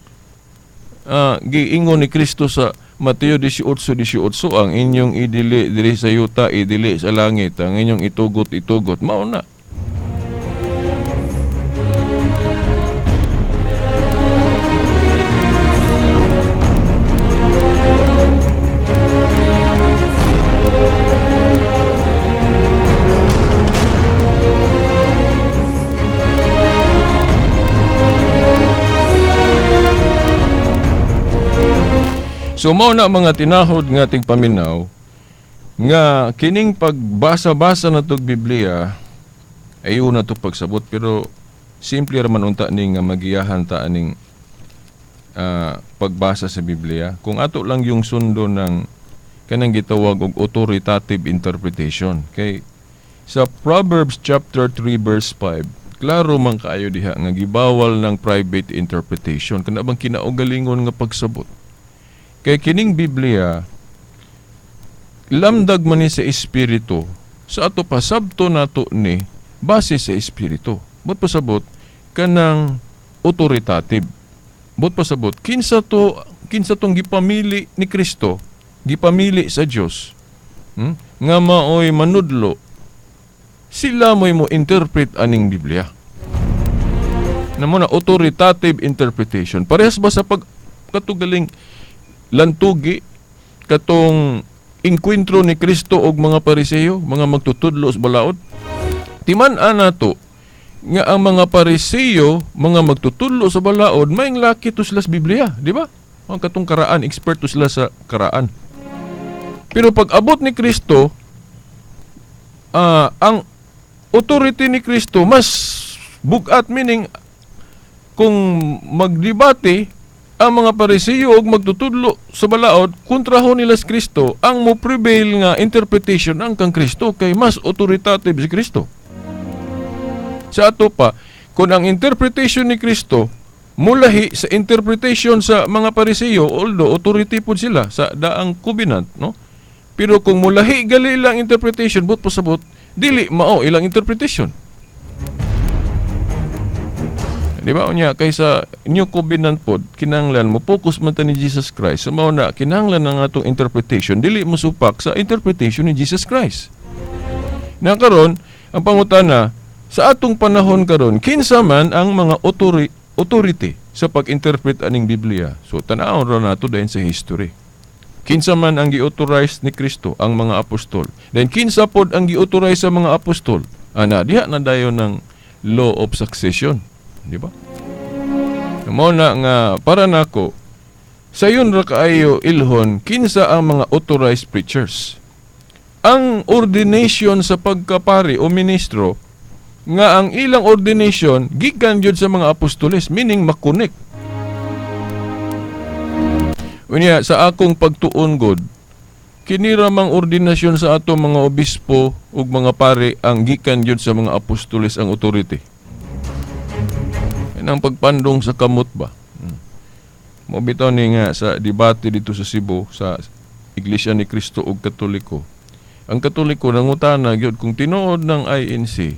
giingon ni Kristo sa Mateo 18:18 ang inyong idili diri sa yuta idili sa langit ang inyong itugot mao na. So mao na mga tinahod nga ating paminaw nga kining pagbasa-basa na tog Biblia ay una to pagsabot pero simple ra man unta ning nga magiyahan ta aning pagbasa sa Biblia kung ato lang yung sundo ng kanang gitawag og authoritative interpretation. Kay sa Proverbs chapter 3 verse 5 klaro man kaayo diha nga gibawal ng private interpretation kana bang kinaugalingon nga pagsabot. Kay kining Biblia, lamdag man ni sa Espiritu, sa ato pa sabto nato ni, base sa Espiritu. Bot pasabot, kanang authoritative. Bot pasabot, kinsa tong gipamili ni Kristo, gipamili sa Dios, nga maoy manudlo, sila mo'y mo interpret aning Biblia. Namo na authoritative interpretation. Parehas ba sa pagkatugaling lantugi katong inkwentro ni Kristo og mga Pariseo, mga magtutudlo sa balaod? Timan-an nato nga ang mga Pariseo, mga magtutudlo sa balaod, may laki to sila sa Biblia, di ba? Ang katong karaan, expert to sila sa karaan. Pero pag abot ni Kristo, ang authority ni Kristo mas bugat, meaning kung magdebate ang mga Pariseo og magtutudlo sa balaod kontraho nila sa Kristo, ang mo prevail nga interpretation ang kang Kristo kay mas authoritative si Kristo. Sa ato pa, kung ang interpretation ni Kristo mulahi sa interpretation sa mga Pariseo, although authority po sila sa daang covenant, no? Pero kung mulahi gali ilang interpretation, but pasabot dili mao ilang interpretation. Di ba unya kaysa New Covenant pod kinahanglan mo focus man ta ni Jesus Christ. So mao na kinahanglan ang atong interpretation dili mo supak sa interpretation ni Jesus Christ. Na karon ang pangutana sa atong panahon karon kinsa man ang mga authority sa pag-interpret aning Biblia. So tan-awon ra nato dayon sa history. Kinsa man ang gi-authorize ni Kristo, ang mga apostol. Then kinsa pod ang gi-authorize sa mga apostol? Ana diha na dayon ng law of succession. Di ba? Mao na nga para nako sayon ra kaayo ilhon kinsa ang mga authorized preachers. Ang ordination sa pagkapari o ministro nga ang ilang ordination gikan gyud sa mga apostoles, meaning makunik. Unya sa akong pagtuon god kini ra mang ordinasyon sa ato mga obispo ug mga pari ang gikan gyud sa mga apostoles ang authority. Ang pagpandong sa kamot ba? Mobitaw ni nga sa debate dito sa Cebu sa Iglesia ni Cristo ug Katoliko. Ang Katoliko nangutana gyud kung tinuod ng INC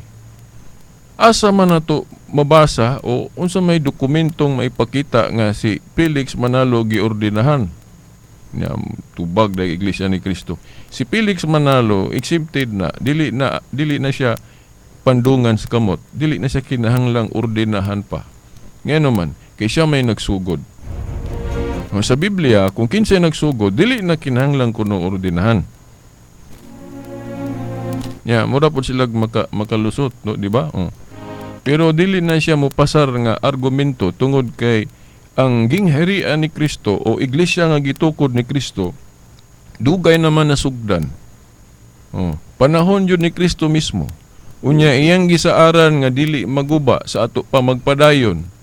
asa man nato mabasa o unsa may dokumentong maipakita nga si Felix Manalo giordinahan nga tubag da Iglesia ni Cristo. Si Felix Manalo exempted na dili na siya pandungan sa kamot, dili na siya kinahanglang ordinahan pa. Ngayon naman, kay siya may nagsugod. Sa Biblia, kung kinsay nagsugod, dili na kinahanglang kuno ordinahan. Mura po sila makalusot, no, di ba? Pero dili na siya mopasar nga argumento tungod kay ang gingharian ni Kristo o iglesia nga gitukod ni Kristo, dugay naman nasugdan. Panahon yun ni Kristo mismo. Unya iyang gisaaran nga dili maguba sa ato pa magpadayon.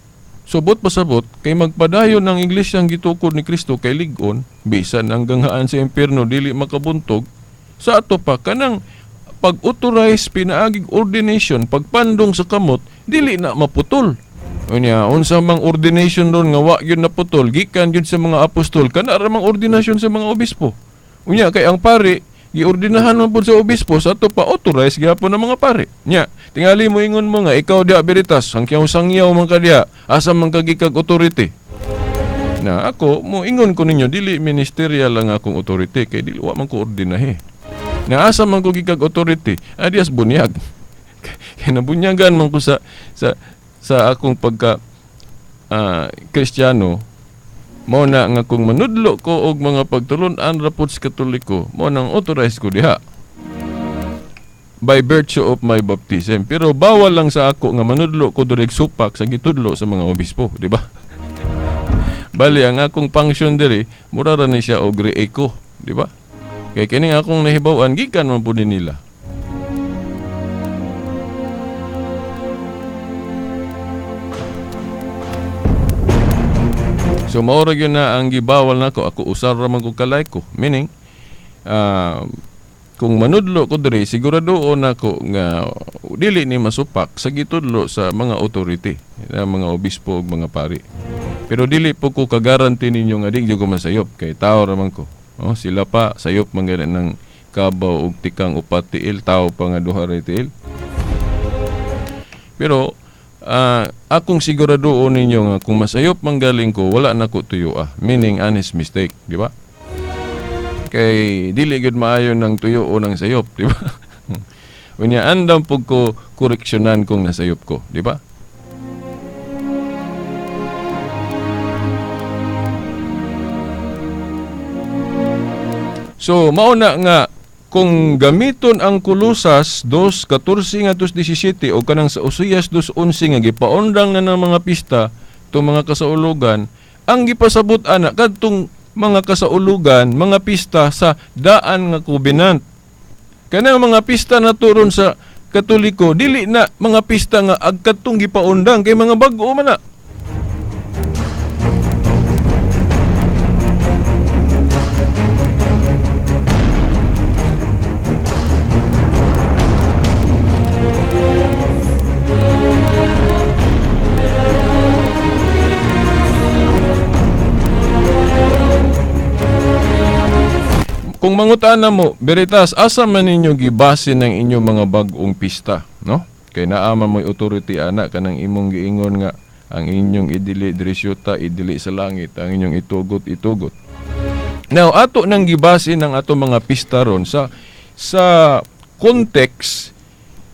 Subot pasabot kay magpadayon ang iglesyang gitukod ni Kristo kay lig-on bisan hanggang haan sa impierno dili makabuntog. Sa ato pa kanang pag-authorize pinaagig ordination pagpandong sa kamot dili na maputol. Unya unsa mang ordination ron nga wa gyud naputol gikan gyud sa mga apostol kana ra mang ordinasyon sa mga obispo. Unya kay ang pari giordinahan man pud sa obispo sa ato pa authorize gyapon ng mga pare. Nya, tingali mo ingon mo nga ikaw dia Veritas, sangyaw man ka diha, asa man ka gikag authority. Na ako mo ingon ko ninyo dili ministerial lang akong authority kay dili wa man ko ordinahe. Na asa man ko gikag authority, adias bunyag. Kaya nabunyagan man ko sa akong pagka Kristiyano, mo na nga kung manudlo ko og mga pagtulon-an rapod sa Katoliko, mo nang authorize ko diha by virtue of my baptism. Pero bawal lang sa ako nga manudlo ko direk supak sa gitudlo sa mga obispo, di ba? Bali ang akong function diri mura ra ni siya og re-eco, di ba? Kay kini akong nahibaw-an gikan man pud nila. So maura gyud na ang gibawal nako, ako usar ra man ko kalay ko. Meaning kung manudlo ko diri siguradoon nako nga dili ni masupak sa gitudlo sa mga authority, mga obispo ug mga pari. Pero dili po ko kagaranti ninyo nga di ko masayop kay tao ra man ko. Oh, sila pa sayop man gani ng kabaw ug tikang upat tiil, tao pa nga duha ra tiil. Pero akong siguradoon ninyo nga kung masayop manggaling ko wala na ko tuyo meaning honest mistake, di ba? Kay dili gud maayo ng tuyo o ng sayop, di ba? Unya andam pug ko koreksyonan kung nasayop ko, di ba? So mauna nga kung gamiton ang Kolosas 2:14 ngadto 17 o kanang sa Oseas 2:11 nga gipaundang na ng mga pista tong mga kasaulugan, ang gipasabot ana kadtong mga kasaulugan, mga pista sa daan nga covenant. Kanang mga pista na turon sa Katoliko dili na mga pista nga agkatong gipaundang kay mga bag-o man na. Kung mangutana mo, Veritas, asa man ninyo gibase ng inyong mga bag-ong pista, no? Kay naama mo'y authority ana kanang imong giingon nga ang inyong idili diri syuta, idili sa langit, ang inyong itugot. Now, ato nang gibase ng ato mga pista ron sa context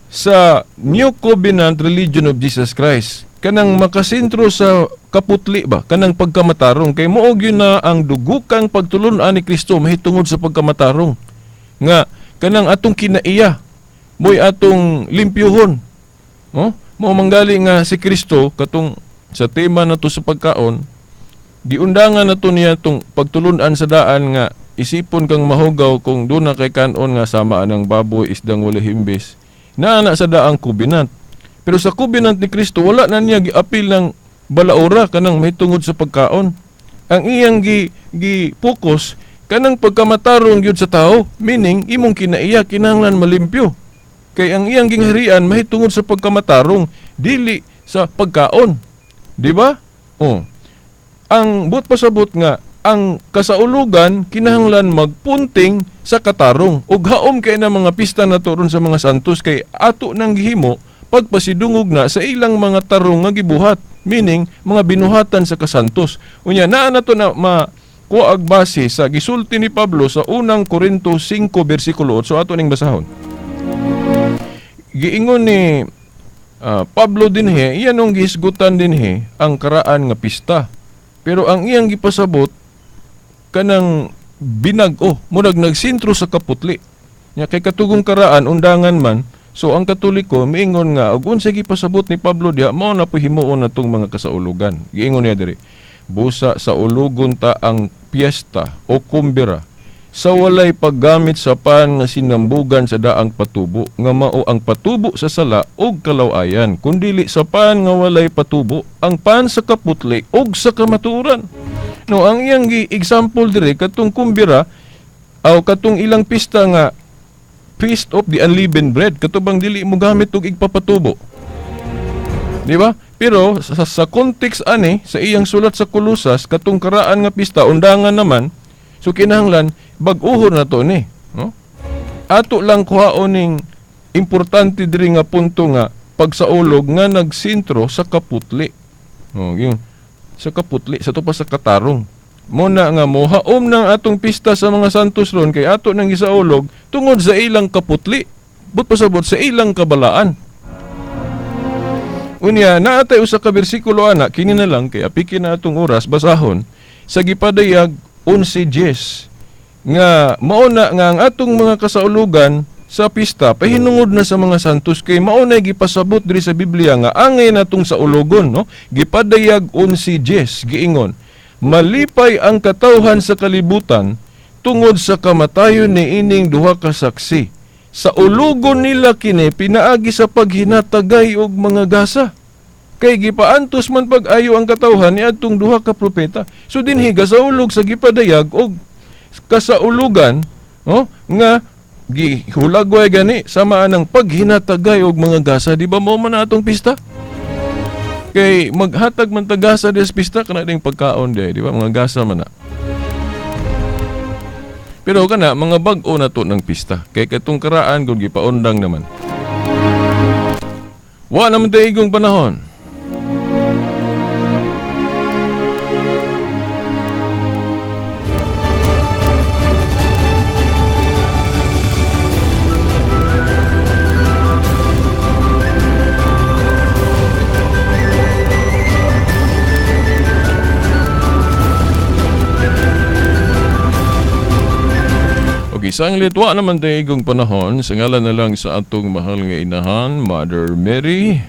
sa New Covenant Religion of Jesus Christ. Kanang makasentro sa kaputli ba, kanang pagkamatarong, kay moog yun na ang dugukang pagtulon-an ni Kristo mahitungod sa pagkamatarong nga kanang atong kinaiya mo'y atong limpyuhon, no? Mo manggali nga si Kristo katong sa tema nato sa pagkaon giundangan nato niya tong pagtulon-an sa daan nga isipon kang mahugaw kung doon na kay kanon nga sama anang baboy isdang wala himbis na sa daang covenant. Pero sa covenant ni Kristo wala na niya giapil ng balaura kanang mahitungod sa pagkaon. Ang iyang gi-focus kanang pagkamatarong gyud sa tao, meaning imong kinaiya kinahanglan malimpyo. Kay ang iyang gingharian mahitungod sa pagkamatarong, dili sa pagkaon. Di ba? Oh. Ang but pasabot nga ang kasaulugan kinahanglan magpunting sa katarong ug haom kay na mga pista nato ron sa mga santos kay ato nang gihimo pagpasidungog na sa ilang mga tarong nga gibuhat, meaning mga binuhatan sa kasantos. Unya naa nato na makuag base sa gisulti ni Pablo sa unang Korinto 5 versikulo 8. So ato ning basahon. Giingon ni Pablo dinhi, iyanong gihisgutan dinhi ang karaan nga pista. Pero ang iyang gipasabot kanang binag-o, murag nagsintro sa kaputli. Nya kay katugong karaan undangan man. So ang Katoliko miingon nga ug unsa gipasabot ni Pablo diha mao na po himuon natong mga kasaulugan. Giingon niya diri, busa sa ulugon ta ang piyesta o kumbira sa walay paggamit sa pan nga sinambugan sa daang patubo nga mao ang patubo sa sala ug kalaw-ayan kundili sa pan nga walay patubo ang pan sa kaputli ug sa kamatuoran. No, ang iyang example diri katong kumbira aw katong ilang pista nga Feast of the Unleavened Bread, katubang dili mo gamit og igpapatubo. Di ba? Pero sa context ani sa iyang sulat sa Kolosas katong karaan nga pista undangan naman, so kinahanglan bag-uhon na to ni, no? ato lang kuhaon ning importante diri nga punto nga pagsaulog nga nagsentro sa kaputli. Yun. Sa kaputli, sa to pa sa katarong. Muna nga mo, haom ng atong pista sa mga santos ron kay ato nang gisaulog tungod sa ilang kaputli. But pasabot sa ilang kabalaan. Unya, naatay usa ka bersikulo ana, kini na lang kay apikin na atong oras basahon sa gipadayag 11:10 nga mauna nga ang atong mga kasaulugan sa pista pahinungod na sa mga santos kay mauna gipasabot diri sa Biblia nga angay natong saulogon, no? Gipadayag 11:10 giingon, malipay ang katawhan sa kalibutan tungod sa kamatayon ni ining duha ka saksi. Sa ulugon nila kini pinaagi sa paghinatagay og mga gasa. Kay gipaantos man pag-ayo ang katawhan ni adtong duha ka propeta. So dinhi gasaulog sa gipadayag og kasaulugan, nga gihulagway gani samaan ng paghinatagay og mga gasa. Di ba mo man atong pista? Kay maghatag man tagasa des pista kana ding pagkaon di ba, mga gasa man na. Pero kana mga bag-o na to ng pista. Kay katong karaan kung gipaundang naman. Wa naman daigong panahon. Isang litwa naman daigong panahon, sa ngalan na lang sa atong mahal nga inahan, Mother Mary.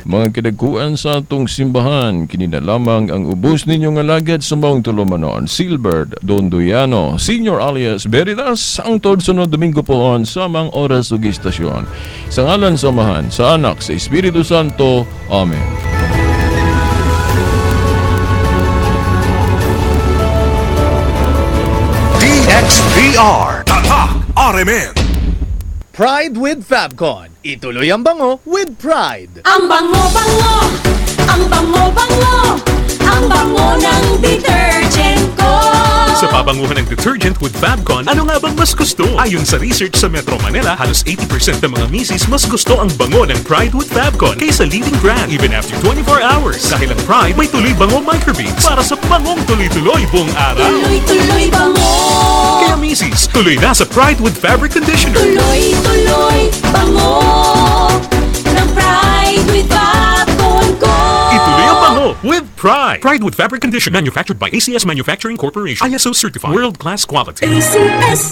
Mga kidagkuan sa atong simbahan, kini na lamang ang ubos ninyo nga lagad sa maong tulumanon, Silbert Dondoyano, Senior alias Veritas, ang sunod Domingo pohon sa mga oras ug istasyon. Sa ngalan sa Amahan, sa Anak, sa Espiritu Santo. Amen. DXBR Tatak RMN. Pride with Fabcon. Ituloy ang bango with pride. Ang bango-bango, ang bango-bango, ang bango ng detergent ko. Sa pabanguhan ng detergent with Fabcon, ano nga bang mas gusto? Ayon sa research sa Metro Manila, halos 80% ng mga misis mas gusto ang bango ng Pride with Fabcon kaysa leading brand even after 24 hours. Dahil ang Pride may tuloy bango microbeads para sa bangong tuloy-tuloy buong araw. Tuloy-tuloy bango. Kaya misis, tuloy na sa Pride with Fabric Conditioner. Tuloy-tuloy bango ng Pride with Fabcon ko. Ituloy ang bango with Pride. Pride with Fabric Conditioner, manufactured by ACS Manufacturing Corporation. ISO certified. World-class quality. ACS